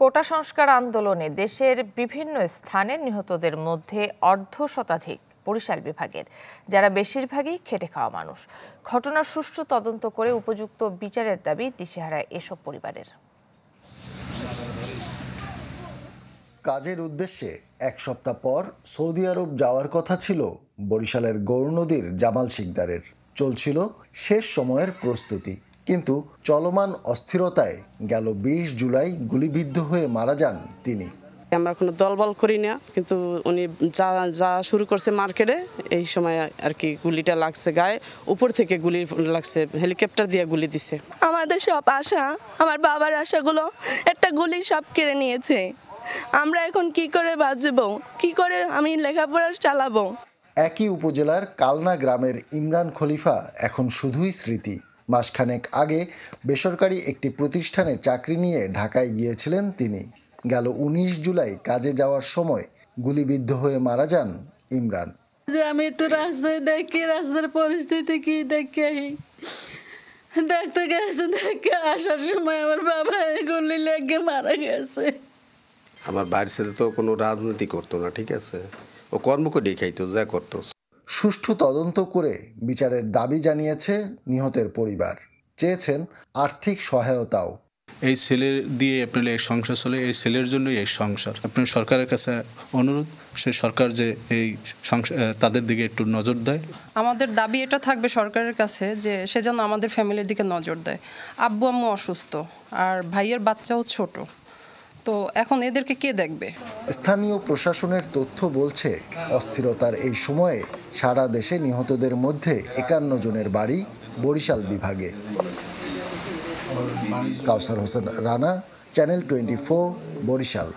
কোটা সংস্কার আন্দোলনে দেশের বিভিন্ন স্থানে নিহতদের মধ্যে অর্ধশতাধিক বরিশাল বিভাগের, যারা বেশিরভাগই খেটে খাওয়া মানুষ। ঘটনার সুষ্ঠু তদন্ত করে উপযুক্ত বিচারের দাবি দিশেহারা এসব পরিবারের। কাজের উদ্দেশ্যে এক সপ্তাহ পর সৌদি আরব যাওয়ার কথা ছিল বরিশালের গৌরনদীর জামাল শিকদারের। চলছিল শেষ সময়ের প্রস্তুতি, কিন্তু চলমান অস্থিরতায় গেল ২০ জুলাই গুলিবিদ্ধ হয়ে মারা যান তিনি। আমরা কোনো দলবল করি না, কিন্তু উনি যা শুরু করছে মার্কেটে, এই সময় আর কি গুলিটা লাগছে গায়ে, উপর থেকে গুলি লাগছে, হেলিকপ্টার দিয়ে গুলি দিছে। আমাদের সব আশা, আমার বাবার আশাগুলো একটা গুলি সব কেড়ে নিয়েছে। আমরা এখন কি করে বাঁচবো, কি করে আমি লেখাপড়া চালাবো। একই উপজেলার কালনা গ্রামের ইমরান খলিফা এখন শুধুই স্মৃতি। মাসখানেক আগে বেসরকারি একটি প্রতিষ্ঠানে চাকরি নিয়ে ঢাকায় গিয়েছিলেন তিনি। গেল ১৯ জুলাই কাজে যাওয়ার সময় গুলিবিদ্ধ হয়ে মারা যান ইমরান। যে আমি একটু রাস্তায় দেখি, রাস্তার পরিস্থিতি কি দেখে দেখতে গেছে, দেখে আসার সময় আমার বাবা গুলি লেগে মারা গেছে। আমার বাড়ির সাথে তো কোনো রাজনীতি করতো না, ঠিক আছে, ও কর্ম করে খাইতো, যা করতো। সুষ্ঠু তদন্ত করে বিচারের দাবি জানিয়েছে নিহতের পরিবার। চেয়েছেন আর্থিক সহায়তাও। এই ছেলের দিয়ে আপনার এই সংসার চলে, এই ছেলের জন্যই এই সংসার। আপনার সরকারের কাছে অনুরোধ, সে সরকার যে এই তাদের দিকে একটু নজর দেয়। আমাদের দাবি এটা থাকবে সরকারের কাছে যে সে যেন আমাদের ফ্যামিলির দিকে নজর দেয়। আব্বু আম্মু অসুস্থ, আর ভাইয়ের বাচ্চাও ছোট, তো এখন এদেরকে কে দেখবে? স্থানীয় প্রশাসনের তথ্য বলছে, অস্থিরতার এই সময়ে সারা দেশে নিহতদের মধ্যে ৫১ জনের বাড়ি বরিশাল বিভাগে। কাউসার হোসেন রানা, চ্যানেল 24, বরিশাল।